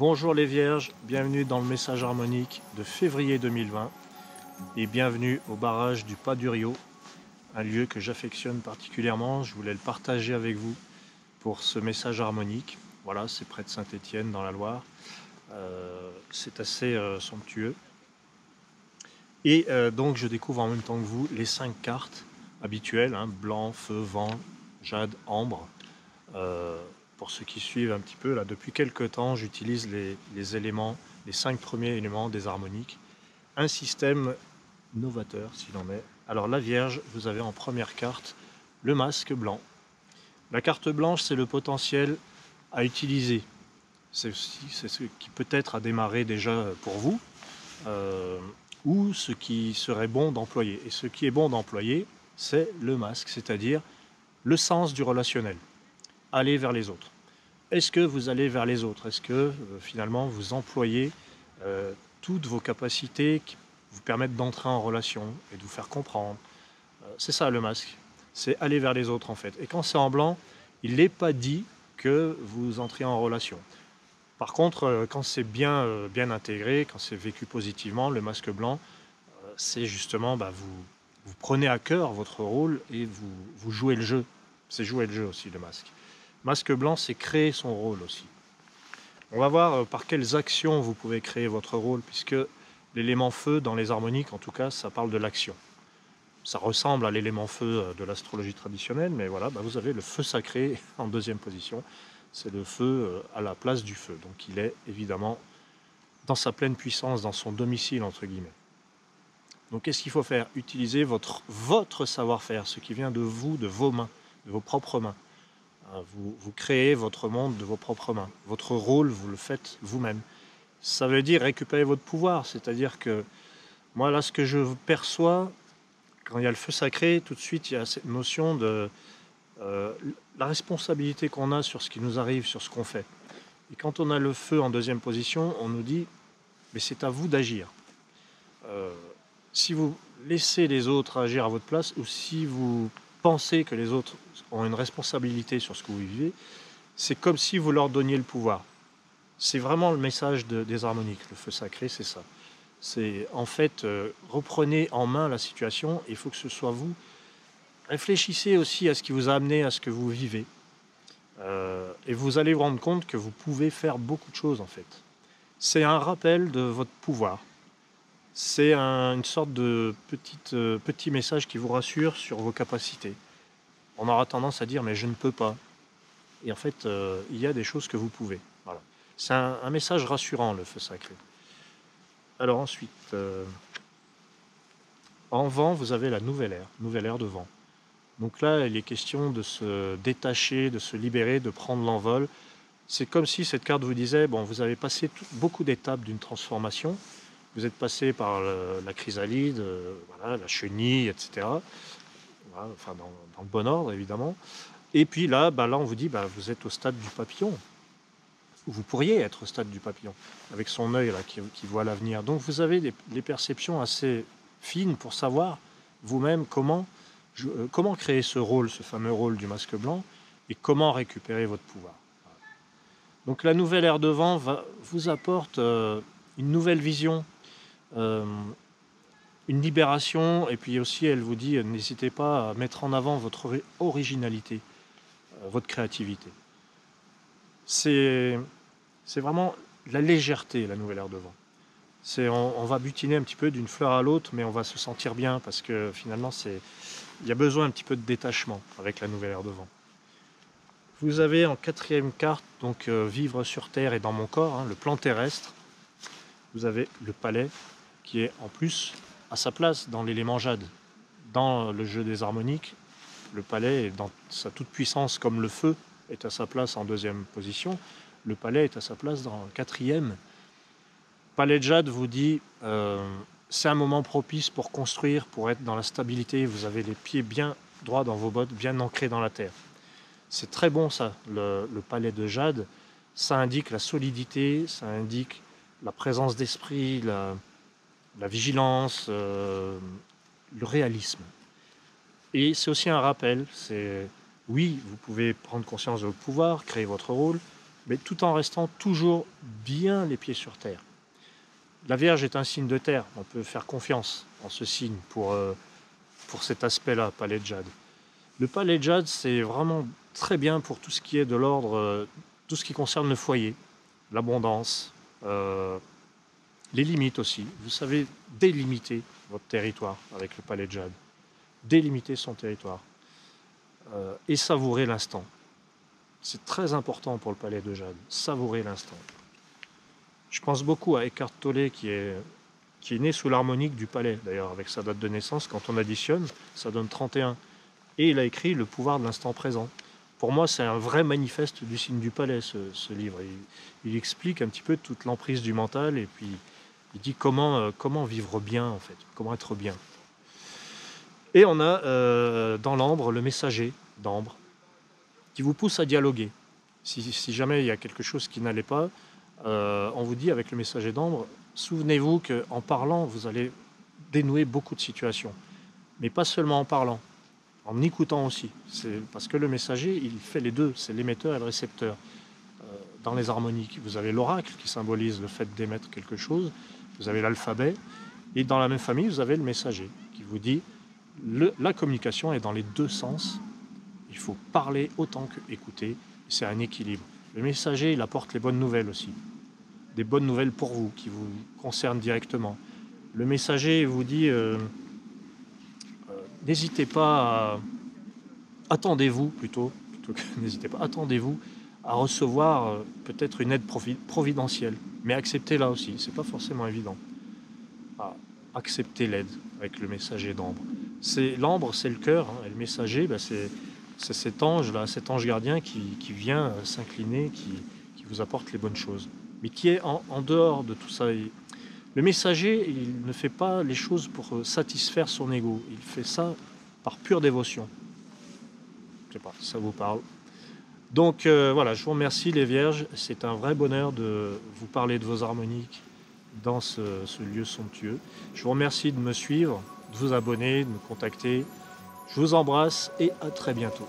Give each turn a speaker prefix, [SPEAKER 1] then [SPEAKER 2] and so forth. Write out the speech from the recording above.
[SPEAKER 1] Bonjour les Vierges, bienvenue dans le message harmonique de février 2020 et bienvenue au barrage du Pas du Rio, un lieu que j'affectionne particulièrement. Je voulais le partager avec vous pour ce message harmonique. Voilà, c'est près de Saint-Étienne dans la Loire. C'est assez somptueux. Et donc je découvre en même temps que vous les 5 cartes habituelles, hein, blanc, feu, vent, jade, ambre. Pour ceux qui suivent un petit peu, là, depuis quelques temps, j'utilise les éléments, les 5 premiers éléments des harmoniques. Un système novateur, s'il en est. Alors la Vierge, vous avez en première carte le masque blanc. La carte blanche, c'est le potentiel à utiliser. C'est ce qui peut-être a démarré déjà pour vous, ou ce qui serait bon d'employer. Et ce qui est bon d'employer, c'est le masque, c'est-à-dire le sens du relationnel. Aller vers les autres. Est-ce que vous allez vers les autres? Est-ce que finalement vous employez toutes vos capacités qui vous permettent d'entrer en relation et de vous faire comprendre? C'est ça le masque, c'est aller vers les autres en fait. Et quand c'est en blanc, il n'est pas dit que vous entriez en relation. Par contre, quand c'est bien intégré, quand c'est vécu positivement, le masque blanc, c'est justement, vous prenez à cœur votre rôle et vous jouez le jeu. C'est jouer le jeu aussi, le masque. Masque blanc, c'est créer son rôle aussi. On va voir par quelles actions vous pouvez créer votre rôle, puisque l'élément feu, dans les harmoniques, en tout cas, ça parle de l'action. Ça ressemble à l'élément feu de l'astrologie traditionnelle, mais voilà, vous avez le feu sacré en deuxième position. C'est le feu à la place du feu. Donc il est évidemment dans sa pleine puissance, dans son domicile, entre guillemets. Donc qu'est-ce qu'il faut faire? Utiliser votre savoir-faire, ce qui vient de vous, de vos mains, de vos propres mains. Vous créez votre monde de vos propres mains. Votre rôle, vous le faites vous-même. Ça veut dire récupérer votre pouvoir. C'est-à-dire que moi, là, ce que je perçois, quand il y a le feu sacré, tout de suite, il y a cette notion de la responsabilité qu'on a sur ce qui nous arrive, sur ce qu'on fait. Et quand on a le feu en deuxième position, on nous dit, mais c'est à vous d'agir. Si vous laissez les autres agir à votre place, ou si vous pensez que les autres ont une responsabilité sur ce que vous vivez, c'est comme si vous leur donniez le pouvoir. C'est vraiment le message des harmoniques, le feu sacré, c'est ça. C'est en fait, reprenez en main la situation, il faut que ce soit vous. Réfléchissez aussi à ce qui vous a amené à ce que vous vivez. Et vous allez vous rendre compte que vous pouvez faire beaucoup de choses en fait. C'est un rappel de votre pouvoir. C'est une sorte de petit message qui vous rassure sur vos capacités. On aura tendance à dire mais je ne peux pas. Et en fait, il y a des choses que vous pouvez. Voilà. C'est un message rassurant, le feu sacré. Alors ensuite, en vent, vous avez la nouvelle ère de vent. Donc là, il est question de se détacher, de se libérer, de prendre l'envol. C'est comme si cette carte vous disait, bon, vous avez passé beaucoup d'étapes d'une transformation. Vous êtes passé par la chrysalide, voilà, la chenille, etc. Voilà, enfin, dans le bon ordre, évidemment. Et puis là, là on vous dit, vous êtes au stade du papillon. Ou vous pourriez être au stade du papillon, avec son œil là, qui voit l'avenir. Donc vous avez des perceptions assez fines pour savoir vous-même comment créer ce rôle, ce fameux rôle du masque blanc, et comment récupérer votre pouvoir. Donc la nouvelle ère de vent vous apporte une nouvelle vision, une libération, et puis aussi elle vous dit n'hésitez pas à mettre en avant votre originalité, votre créativité. C'est vraiment la légèreté, la nouvelle ère de vent. On va butiner un petit peu d'une fleur à l'autre, mais on va se sentir bien parce que finalement, il y a besoin un petit peu de détachement avec la nouvelle ère de vent. Vous avez en quatrième carte, donc vivre sur Terre et dans mon corps, hein, le plan terrestre. Vous avez le palais qui est en plus à sa place dans l'élément jade. Dans le jeu des harmoniques, le palais est dans sa toute puissance comme le feu est à sa place en deuxième position. Le palais est à sa place dans le quatrième. Palais de jade vous dit c'est un moment propice pour construire, pour être dans la stabilité. Vous avez les pieds bien droits dans vos bottes, bien ancrés dans la terre. C'est très bon ça, le palais de jade. Ça indique la solidité, ça indique la présence d'esprit, la vigilance, le réalisme. Et c'est aussi un rappel, oui, vous pouvez prendre conscience de votre pouvoir, créer votre rôle, mais tout en restant toujours bien les pieds sur terre. La Vierge est un signe de terre, on peut faire confiance en ce signe pour cet aspect-là, palais de jade. Le palais de jade, c'est vraiment très bien pour tout ce qui est de l'ordre, tout ce qui concerne le foyer, l'abondance, les limites aussi. Vous savez délimiter votre territoire avec le palais de jade, délimiter son territoire et savourer l'instant. C'est très important pour le palais de jade, savourer l'instant. Je pense beaucoup à Eckhart Tolle qui est né sous l'harmonique du palais, d'ailleurs avec sa date de naissance, quand on additionne, ça donne 31. Et il a écrit Le pouvoir de l'instant présent. Pour moi, c'est un vrai manifeste du signe du palais, ce livre. Il explique un petit peu toute l'emprise du mental et puis il dit comment vivre bien, en fait, comment être bien. Et on a dans l'ambre le messager d'ambre qui vous pousse à dialoguer. Si jamais il y a quelque chose qui n'allait pas, on vous dit avec le messager d'ambre, souvenez-vous qu'en parlant, vous allez dénouer beaucoup de situations. Mais pas seulement en parlant, en écoutant aussi. C'est parce que le messager, il fait les deux, c'est l'émetteur et le récepteur. Dans les harmoniques, vous avez l'oracle qui symbolise le fait d'émettre quelque chose, vous avez l'alphabet, et dans la même famille, vous avez le messager qui vous dit la communication est dans les deux sens. Il faut parler autant qu'écouter, c'est un équilibre. Le messager, il apporte les bonnes nouvelles aussi. Des bonnes nouvelles pour vous, qui vous concernent directement. Le messager vous dit n'hésitez pas à... Attendez-vous plutôt que n'hésitez pas, attendez-vous à recevoir peut-être une aide providentielle. Mais acceptez-la aussi, c'est pas forcément évident. Acceptez l'aide avec le messager d'ambre. L'ambre, c'est le cœur, hein, et le messager, c'est cet ange-là, cet ange gardien qui vient s'incliner, qui vous apporte les bonnes choses. Mais qui est en dehors de tout ça. Le messager, il ne fait pas les choses pour satisfaire son ego. Il fait ça par pure dévotion. Je ne sais pas si ça vous parle. Donc voilà, je vous remercie les Vierges. C'est un vrai bonheur de vous parler de vos harmoniques dans ce lieu somptueux. Je vous remercie de me suivre, de vous abonner, de me contacter. Je vous embrasse et à très bientôt.